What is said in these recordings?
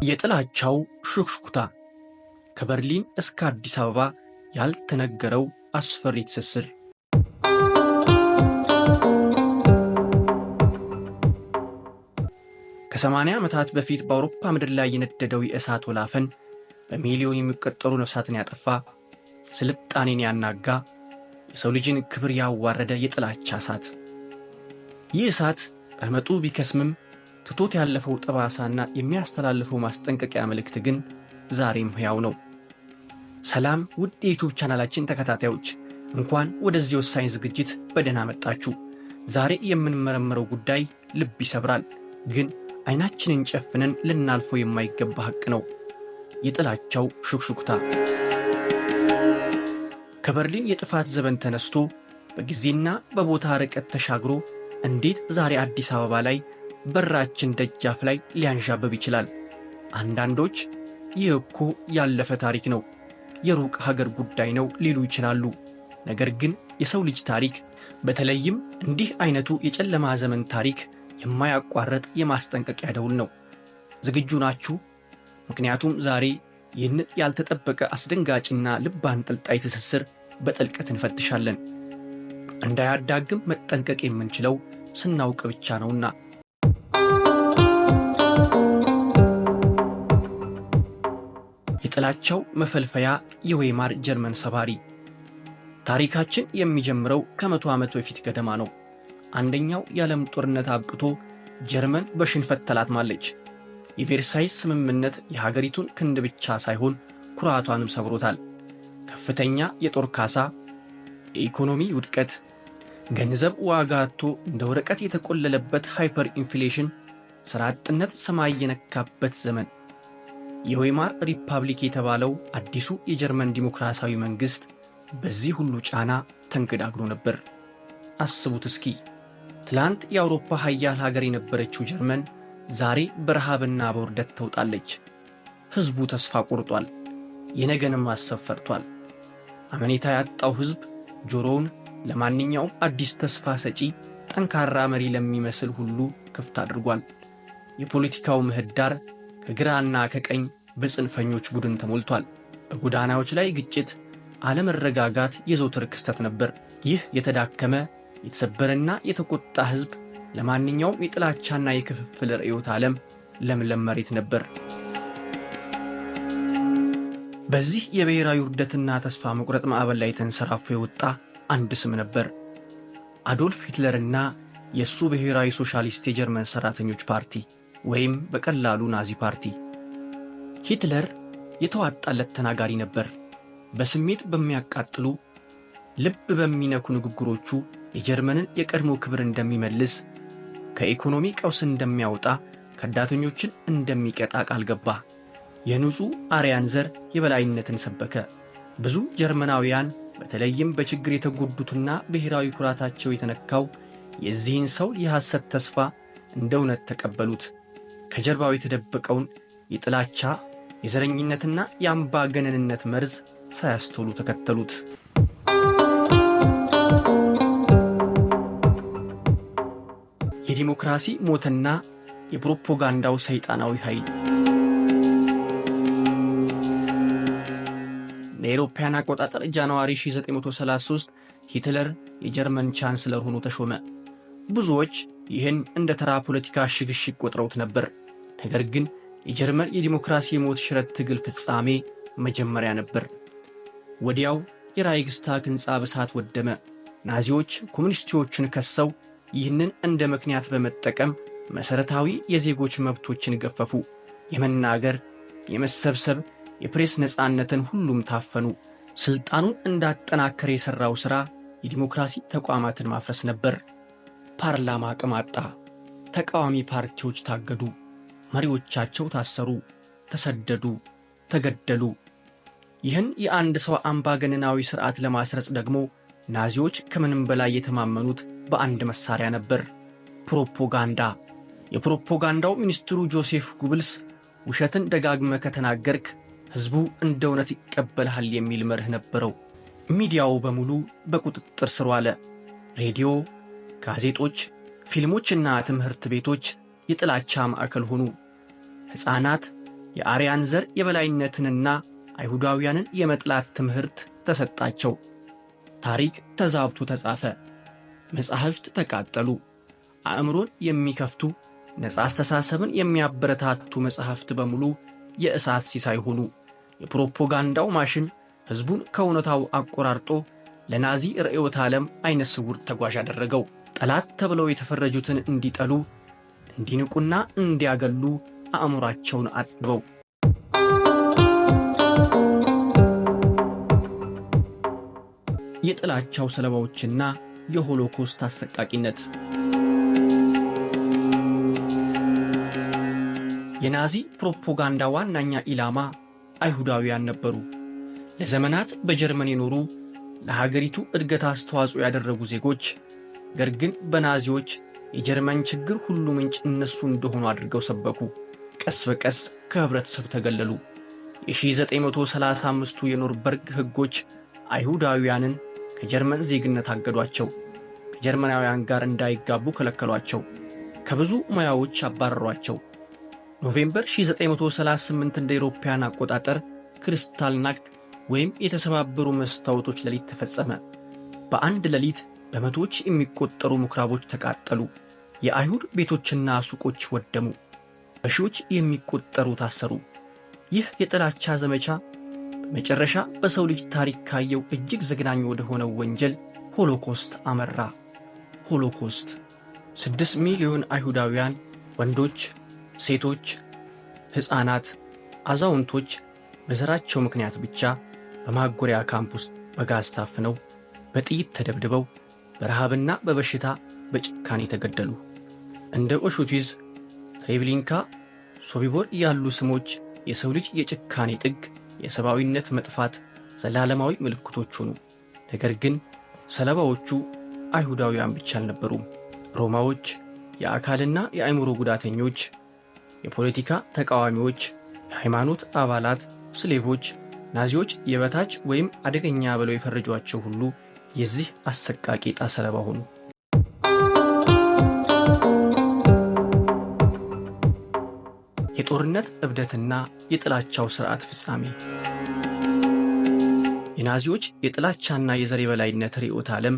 የጥላቻው ሹክሹክታ ከበርሊን እስከ አዲስ አበባ ያልተነገረው አስፈሪ ትስስር። ከ80 ዓመታት በፊት በአውሮፓ ምድር ላይ የነደደው የእሳት ወላፈን በሚሊዮን የሚቆጠሩ ነፍሳትን ያጠፋ፣ ስልጣኔን ያናጋ፣ የሰው ልጅን ክብር ያዋረደ የጥላቻ እሳት። ይህ እሳት ረመጡ ቢከስምም ትቶት ያለፈው ጠባሳና የሚያስተላልፈው ማስጠንቀቂያ መልእክት ግን ዛሬም ሕያው ነው። ሰላም ውድ የዩቲዩብ ቻናላችን ተከታታዮች፣ እንኳን ወደዚህ ወሳኝ ዝግጅት በደህና መጣችሁ። ዛሬ የምንመረምረው ጉዳይ ልብ ይሰብራል፣ ግን አይናችንን ጨፍነን ልናልፈው የማይገባ ሐቅ ነው። የጥላቻው ሹክሹክታ ከበርሊን የጥፋት ዘመን ተነስቶ በጊዜና በቦታ ርቀት ተሻግሮ እንዴት ዛሬ አዲስ አበባ ላይ በራችን ደጃፍ ላይ ሊያንዣብብ ይችላል? አንዳንዶች ይህ እኮ ያለፈ ታሪክ ነው፣ የሩቅ ሀገር ጉዳይ ነው ሊሉ ይችላሉ። ነገር ግን የሰው ልጅ ታሪክ፣ በተለይም እንዲህ አይነቱ የጨለማ ዘመን ታሪክ የማያቋርጥ የማስጠንቀቂያ ደውል ነው። ዝግጁ ናችሁ? ምክንያቱም ዛሬ ይህንን ያልተጠበቀ አስደንጋጭና ልብ አንጠልጣይ ትስስር በጥልቀት እንፈትሻለን። እንዳያዳግም መጠንቀቅ የምንችለው ስናውቅ ብቻ ነውና። የጥላቻው መፈልፈያ የዌይማር ጀርመን ሰባሪ። ታሪካችን የሚጀምረው ከ100 ዓመት በፊት ገደማ ነው። አንደኛው የዓለም ጦርነት አብቅቶ ጀርመን በሽንፈት ተላትማለች። የቬርሳይስ ስምምነት የሀገሪቱን ክንድ ብቻ ሳይሆን ኩራቷንም ሰብሮታል። ከፍተኛ የጦር ካሳ፣ የኢኮኖሚ ውድቀት፣ ገንዘብ ዋጋ አጥቶ እንደ ወረቀት የተቆለለበት ሃይፐር ኢንፍሌሽን፣ ሥራ አጥነት ሰማይ የነካበት ዘመን። የዌይማር ሪፐብሊክ የተባለው አዲሱ የጀርመን ዲሞክራሲያዊ መንግሥት በዚህ ሁሉ ጫና ተንገዳግዶ ነበር። አስቡት እስኪ፣ ትላንት የአውሮፓ ሀያል ሀገር የነበረችው ጀርመን ዛሬ በረሃብና በውርደት ተውጣለች። ሕዝቡ ተስፋ ቆርጧል። የነገንም ማሰብ ፈርቷል። አመኔታ ያጣው ሕዝብ ጆሮውን ለማንኛውም አዲስ ተስፋ ሰጪ ጠንካራ መሪ ለሚመስል ሁሉ ክፍት አድርጓል። የፖለቲካው ምህዳር ከግራና ከቀኝ በጽንፈኞች ቡድን ተሞልቷል። በጎዳናዎች ላይ ግጭት፣ አለመረጋጋት የዘውትር ክስተት ነበር። ይህ የተዳከመ የተሰበረና የተቆጣ ሕዝብ ለማንኛውም የጥላቻና የክፍፍል ርዕዮተ ዓለም ለምለም መሬት ነበር። በዚህ የብሔራዊ ውርደትና ተስፋ መቁረጥ ማዕበል ላይ ተንሰራፎ የወጣ አንድ ስም ነበር፣ አዶልፍ ሂትለርና የእሱ ብሔራዊ ሶሻሊስት የጀርመን ሠራተኞች ፓርቲ ወይም በቀላሉ ናዚ ፓርቲ። ሂትለር የተዋጣለት ተናጋሪ ነበር። በስሜት በሚያቃጥሉ ልብ በሚነኩ ንግግሮቹ የጀርመንን የቀድሞ ክብር እንደሚመልስ፣ ከኢኮኖሚ ቀውስ እንደሚያወጣ፣ ከዳተኞችን እንደሚቀጣ ቃል ገባ። የንጹሕ አርያን ዘር የበላይነትን ሰበከ። ብዙ ጀርመናውያን በተለይም በችግር የተጎዱትና ብሔራዊ ኩራታቸው የተነካው የዚህን ሰው የሐሰት ተስፋ እንደ እውነት ተቀበሉት። ከጀርባው የተደበቀውን የጥላቻ የዘረኝነትና የአምባገነንነት መርዝ ሳያስተውሉ ተከተሉት። የዲሞክራሲ ሞትና የፕሮፓጋንዳው ሰይጣናዊ ኃይል። ለአውሮፓውያን አቆጣጠር ጃንዋሪ 1933 ሂትለር የጀርመን ቻንስለር ሆኖ ተሾመ። ብዙዎች ይህን እንደ ተራ ፖለቲካ ሽግሽግ ቆጥረውት ነበር። ነገር ግን የጀርመን የዲሞክራሲ ሞት ሽረት ትግል ፍጻሜ መጀመሪያ ነበር። ወዲያው የራይክስታግ ሕንፃ በእሳት ወደመ። ናዚዎች ኮሙኒስቶችን ከሰው ይህንን እንደ ምክንያት በመጠቀም መሠረታዊ የዜጎች መብቶችን ገፈፉ። የመናገር፣ የመሰብሰብ፣ የፕሬስ ነፃነትን ሁሉም ታፈኑ። ሥልጣኑን እንዳጠናከረ የሠራው ሥራ የዲሞክራሲ ተቋማትን ማፍረስ ነበር። ፓርላማ አቅም አጣ። ተቃዋሚ ፓርቲዎች ታገዱ። መሪዎቻቸው ታሰሩ፣ ተሰደዱ፣ ተገደሉ። ይህን የአንድ ሰው አምባገነናዊ ሥርዓት ለማስረጽ ደግሞ ናዚዎች ከምንም በላይ የተማመኑት በአንድ መሳሪያ ነበር፣ ፕሮፓጋንዳ። የፕሮፓጋንዳው ሚኒስትሩ ጆሴፍ ጉብልስ ውሸትን ደጋግመ ከተናገርክ ሕዝቡ እንደ እውነት ይቀበልሃል የሚል መርህ ነበረው። ሚዲያው በሙሉ በቁጥጥር ስር ዋለ። ሬዲዮ፣ ጋዜጦች፣ ፊልሞችና ትምህርት ቤቶች የጥላቻ ማዕከል ሆኑ። ሕፃናት፣ የአርያን ዘር የበላይነትንና አይሁዳውያንን የመጥላት ትምህርት ተሰጣቸው። ታሪክ ተዛብቶ ተጻፈ። መጻሕፍት ተቃጠሉ። አእምሮን የሚከፍቱ ነፃ አስተሳሰብን የሚያበረታቱ መጻሕፍት በሙሉ የእሳት ሲሳይ ሆኑ። የፕሮፓጋንዳው ማሽን ሕዝቡን ከእውነታው አቆራርጦ ለናዚ ርዕዮተ ዓለም አይነ ስውር ተጓዥ አደረገው። ጠላት ተብለው የተፈረጁትን እንዲጠሉ፣ እንዲንቁና እንዲያገሉ አእምሯቸውን አጥበው የጥላቻው ሰለባዎችና የሆሎኮስት አሰቃቂነት። የናዚ ፕሮፓጋንዳ ዋናኛ ኢላማ አይሁዳውያን ነበሩ። ለዘመናት በጀርመን የኖሩ ለሀገሪቱ እድገት አስተዋጽኦ ያደረጉ ዜጎች፣ ነገር ግን በናዚዎች የጀርመን ችግር ሁሉ ምንጭ እነሱ እንደሆኑ አድርገው ሰበኩ። ቀስ በቀስ ከህብረተሰብ ተገለሉ። የ1935ቱ የኖርበርግ ሕጎች አይሁዳውያንን ከጀርመን ዜግነት አገዷቸው። ከጀርመናውያን ጋር እንዳይጋቡ ከለከሏቸው። ከብዙ ሙያዎች አባረሯቸው። ኖቬምበር 1938 እንደ አውሮፓውያን አቆጣጠር ክሪስታልናክት ወይም የተሰባበሩ መስታወቶች ሌሊት ተፈጸመ። በአንድ ሌሊት በመቶዎች የሚቆጠሩ ምኩራቦች ተቃጠሉ። የአይሁድ ቤቶችና ሱቆች ወደሙ። በሺዎች የሚቆጠሩ ታሰሩ። ይህ የጥላቻ ዘመቻ በመጨረሻ በሰው ልጅ ታሪክ ካየው እጅግ ዘግናኝ ወደ ሆነው ወንጀል ሆሎኮስት አመራ። ሆሎኮስት 6 ሚሊዮን አይሁዳውያን ወንዶች፣ ሴቶች፣ ሕፃናት፣ አዛውንቶች በዘራቸው ምክንያት ብቻ በማጎሪያ ካምፕ ውስጥ በጋዝ ታፍነው፣ በጥይት ተደብድበው፣ በረሃብና በበሽታ በጭካኔ ተገደሉ። እንደ ኦሹቲዝ፣ ትሬብሊንካ፣ ሶቢቦር ያሉ ስሞች የሰው ልጅ የጭካኔ ጥግ፣ የሰብአዊነት መጥፋት ዘላለማዊ ምልክቶች ሆኑ። ነገር ግን ሰለባዎቹ አይሁዳውያን ብቻ አልነበሩም። ሮማዎች፣ የአካልና የአእምሮ ጉዳተኞች፣ የፖለቲካ ተቃዋሚዎች፣ የሃይማኖት አባላት፣ ስሌቮች፣ ናዚዎች የበታች ወይም አደገኛ ብለው የፈረጇቸው ሁሉ የዚህ አሰቃቂ ዕጣ ሰለባ ሆኑ። የጦርነት እብደትና የጥላቻው ሥርዓት ፍጻሜ። የናዚዎች የጥላቻና የዘር የበላይነት ርዕዮተ ዓለም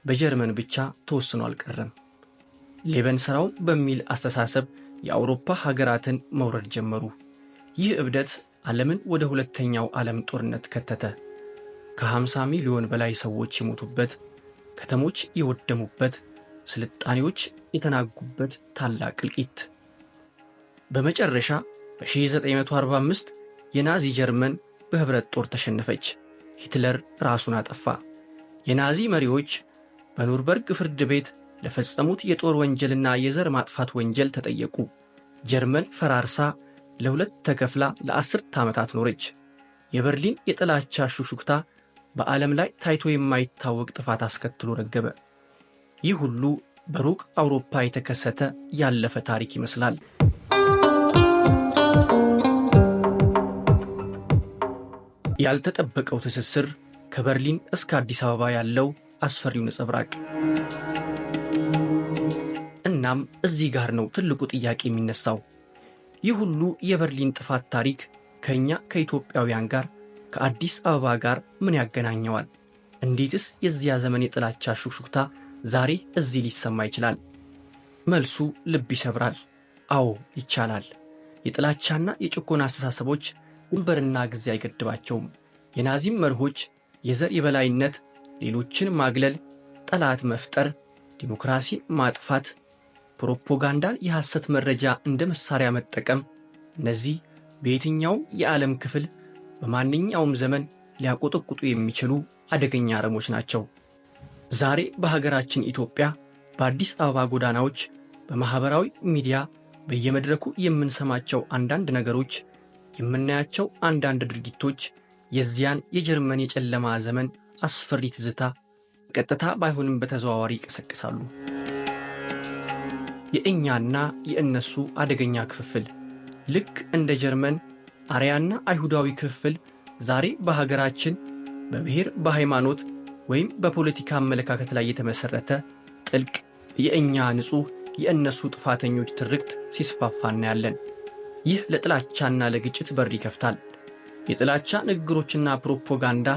በጀርመን ብቻ ተወስኖ አልቀረም። ሌበንሰራው በሚል አስተሳሰብ የአውሮፓ ሀገራትን መውረድ ጀመሩ። ይህ እብደት ዓለምን ወደ ሁለተኛው ዓለም ጦርነት ከተተ። ከ50 ሚሊዮን በላይ ሰዎች የሞቱበት፣ ከተሞች የወደሙበት፣ ስልጣኔዎች የተናጉበት ታላቅ እልቂት። በመጨረሻ በ1945 የናዚ ጀርመን በህብረት ጦር ተሸነፈች። ሂትለር ራሱን አጠፋ። የናዚ መሪዎች በኑርበርግ ፍርድ ቤት ለፈጸሙት የጦር ወንጀልና የዘር ማጥፋት ወንጀል ተጠየቁ። ጀርመን ፈራርሳ ለሁለት ተከፍላ ለ10 ዓመታት ኖረች። የበርሊን የጥላቻ ሹክሹክታ በዓለም ላይ ታይቶ የማይታወቅ ጥፋት አስከትሎ ረገበ። ይህ ሁሉ በሩቅ አውሮፓ የተከሰተ ያለፈ ታሪክ ይመስላል። ያልተጠበቀው ትስስር ከበርሊን እስከ አዲስ አበባ ያለው አስፈሪው ነጸብራቅ። እናም እዚህ ጋር ነው ትልቁ ጥያቄ የሚነሳው። ይህ ሁሉ የበርሊን ጥፋት ታሪክ ከኛ ከኢትዮጵያውያን ጋር ከአዲስ አበባ ጋር ምን ያገናኘዋል? እንዴትስ የዚያ ዘመን የጥላቻ ሹክሹክታ ዛሬ እዚህ ሊሰማ ይችላል? መልሱ ልብ ይሰብራል። አዎ ይቻላል። የጥላቻና የጭቆና አስተሳሰቦች ድንበርና ጊዜ አይገድባቸውም። የናዚም መርሆች የዘር የበላይነት፣ ሌሎችን ማግለል፣ ጠላት መፍጠር፣ ዲሞክራሲን ማጥፋት፣ ፕሮፓጋንዳን፣ የሐሰት መረጃ እንደ መሳሪያ መጠቀም፣ እነዚህ በየትኛውም የዓለም ክፍል በማንኛውም ዘመን ሊያቆጠቁጡ የሚችሉ አደገኛ አረሞች ናቸው። ዛሬ በሀገራችን ኢትዮጵያ በአዲስ አበባ ጎዳናዎች፣ በማኅበራዊ ሚዲያ በየመድረኩ የምንሰማቸው አንዳንድ ነገሮች፣ የምናያቸው አንዳንድ ድርጊቶች የዚያን የጀርመን የጨለማ ዘመን አስፈሪ ትዝታ ቀጥታ ባይሆንም በተዘዋዋሪ ይቀሰቅሳሉ። የእኛና የእነሱ አደገኛ ክፍፍል ልክ እንደ ጀርመን አርያና አይሁዳዊ ክፍፍል ዛሬ በሀገራችን በብሔር፣ በሃይማኖት ወይም በፖለቲካ አመለካከት ላይ የተመሠረተ ጥልቅ የእኛ ንጹሕ የእነሱ ጥፋተኞች ትርክት ሲስፋፋ እናያለን። ይህ ለጥላቻና ለግጭት በር ይከፍታል። የጥላቻ ንግግሮችና ፕሮፓጋንዳ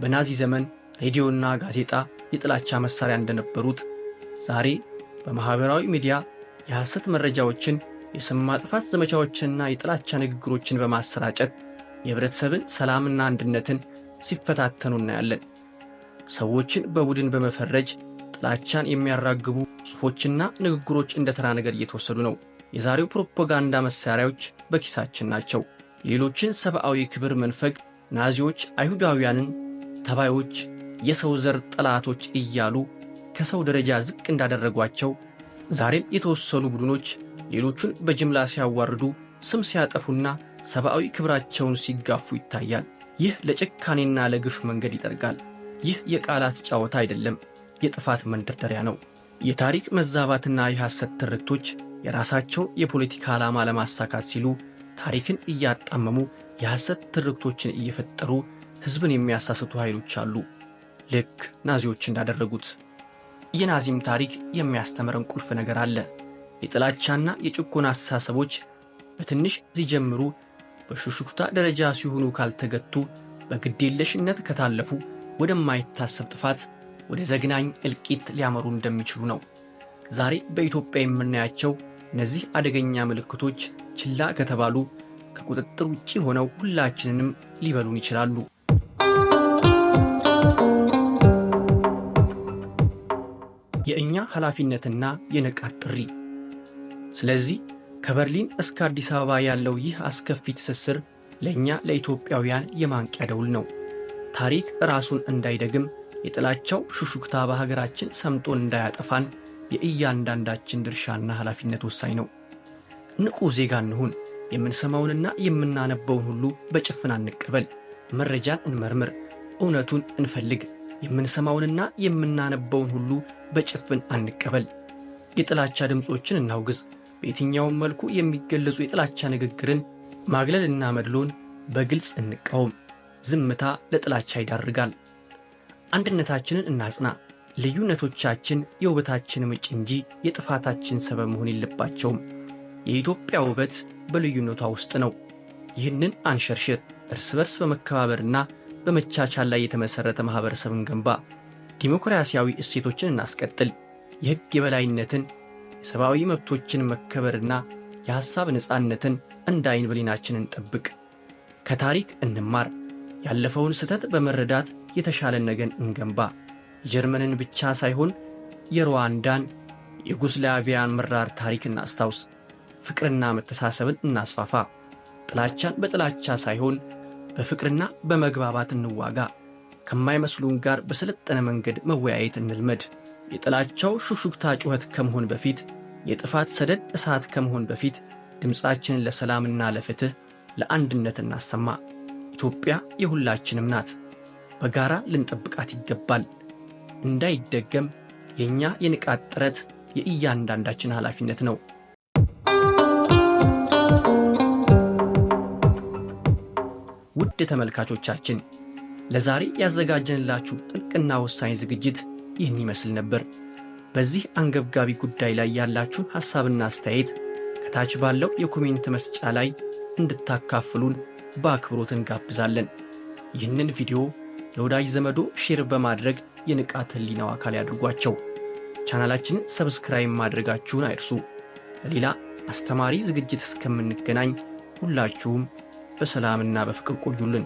በናዚ ዘመን ሬዲዮና ጋዜጣ የጥላቻ መሳሪያ እንደነበሩት ዛሬ በማህበራዊ ሚዲያ የሐሰት መረጃዎችን፣ የስም ማጥፋት ዘመቻዎችንና የጥላቻ ንግግሮችን በማሰራጨት የህብረተሰብን ሰላምና አንድነትን ሲፈታተኑ እናያለን። ሰዎችን በቡድን በመፈረጅ ጥላቻን የሚያራግቡ ጽሑፎችና ንግግሮች እንደ ተራ ነገር እየተወሰዱ ነው። የዛሬው ፕሮፓጋንዳ መሳሪያዎች በኪሳችን ናቸው። የሌሎችን ሰብአዊ ክብር መንፈግ ናዚዎች አይሁዳውያንን ተባዮች፣ የሰው ዘር ጠላቶች እያሉ ከሰው ደረጃ ዝቅ እንዳደረጓቸው ዛሬም የተወሰኑ ቡድኖች ሌሎቹን በጅምላ ሲያዋርዱ፣ ስም ሲያጠፉና ሰብአዊ ክብራቸውን ሲጋፉ ይታያል። ይህ ለጭካኔና ለግፍ መንገድ ይጠርጋል። ይህ የቃላት ጨዋታ አይደለም፣ የጥፋት መንደርደሪያ ነው። የታሪክ መዛባትና የሐሰት ትርክቶች የራሳቸው የፖለቲካ ዓላማ ለማሳካት ሲሉ ታሪክን እያጣመሙ የሐሰት ትርክቶችን እየፈጠሩ ሕዝብን የሚያሳስቱ ኃይሎች አሉ፣ ልክ ናዚዎች እንዳደረጉት። የናዚም ታሪክ የሚያስተምረን ቁልፍ ነገር አለ። የጥላቻና የጭቆና አስተሳሰቦች በትንሽ ሲጀምሩ በሹክሹክታ ደረጃ ሲሆኑ ካልተገቱ፣ በግዴለሽነት ከታለፉ ወደማይታሰብ ጥፋት፣ ወደ ዘግናኝ እልቂት ሊያመሩ እንደሚችሉ ነው። ዛሬ በኢትዮጵያ የምናያቸው እነዚህ አደገኛ ምልክቶች ችላ ከተባሉ ከቁጥጥር ውጪ ሆነው ሁላችንንም ሊበሉን ይችላሉ። የእኛ ኃላፊነትና የንቃት ጥሪ። ስለዚህ ከበርሊን እስከ አዲስ አበባ ያለው ይህ አስከፊ ትስስር ለእኛ ለኢትዮጵያውያን የማንቂያ ደውል ነው። ታሪክ ራሱን እንዳይደግም፣ የጥላቻው ሹክሹክታ በሀገራችን ሰምጦ እንዳያጠፋን የእያንዳንዳችን ድርሻና ኃላፊነት ወሳኝ ነው። ንቁ ዜጋ እንሁን። የምንሰማውንና የምናነበውን ሁሉ በጭፍን አንቀበል። መረጃን እንመርምር፣ እውነቱን እንፈልግ። የምንሰማውንና የምናነበውን ሁሉ በጭፍን አንቀበል። የጥላቻ ድምፆችን እናውግዝ። በየትኛውም መልኩ የሚገለጹ የጥላቻ ንግግርን፣ ማግለልና መድሎን በግልጽ እንቃወም። ዝምታ ለጥላቻ ይዳርጋል። አንድነታችንን እናጽና። ልዩነቶቻችን የውበታችን ምንጭ እንጂ የጥፋታችን ሰበብ መሆን የለባቸውም። የኢትዮጵያ ውበት በልዩነቷ ውስጥ ነው። ይህንን አንሸርሽር። እርስ በርስ በመከባበርና በመቻቻል ላይ የተመሠረተ ማኅበረሰብን ገንባ። ዲሞክራሲያዊ እሴቶችን እናስቀጥል። የሕግ የበላይነትን፣ የሰብአዊ መብቶችን መከበርና የሐሳብ ነፃነትን እንደ ዓይን ብሌናችንን ጠብቅ። ከታሪክ እንማር። ያለፈውን ስህተት በመረዳት የተሻለን ነገን እንገንባ። የጀርመንን ብቻ ሳይሆን የሩዋንዳን፣ የዩጎስላቪያን መራር ታሪክ እናስታውስ። ፍቅርና መተሳሰብን እናስፋፋ። ጥላቻን በጥላቻ ሳይሆን በፍቅርና በመግባባት እንዋጋ። ከማይመስሉን ጋር በሰለጠነ መንገድ መወያየት እንልመድ። የጥላቻው ሹክሹክታ ጩኸት ከመሆን በፊት፣ የጥፋት ሰደድ እሳት ከመሆን በፊት ድምፃችንን ለሰላምና ለፍትህ፣ ለአንድነት እናሰማ። ኢትዮጵያ የሁላችንም ናት። በጋራ ልንጠብቃት ይገባል። እንዳይደገም የእኛ የንቃት ጥረት የእያንዳንዳችን ኃላፊነት ነው። ውድ ተመልካቾቻችን ለዛሬ ያዘጋጀንላችሁ ጥልቅና ወሳኝ ዝግጅት ይህን ይመስል ነበር። በዚህ አንገብጋቢ ጉዳይ ላይ ያላችሁን ሐሳብና አስተያየት ከታች ባለው የኮሜንት መስጫ ላይ እንድታካፍሉን በአክብሮት እንጋብዛለን። ይህንን ቪዲዮ ለወዳጅ ዘመዶ ሼር በማድረግ የንቃተ ህሊናው አካል ያድርጓቸው። ቻናላችንን ሰብስክራይብ ማድረጋችሁን አይርሱ። በሌላ አስተማሪ ዝግጅት እስከምንገናኝ ሁላችሁም በሰላምና በፍቅር ቆዩልን።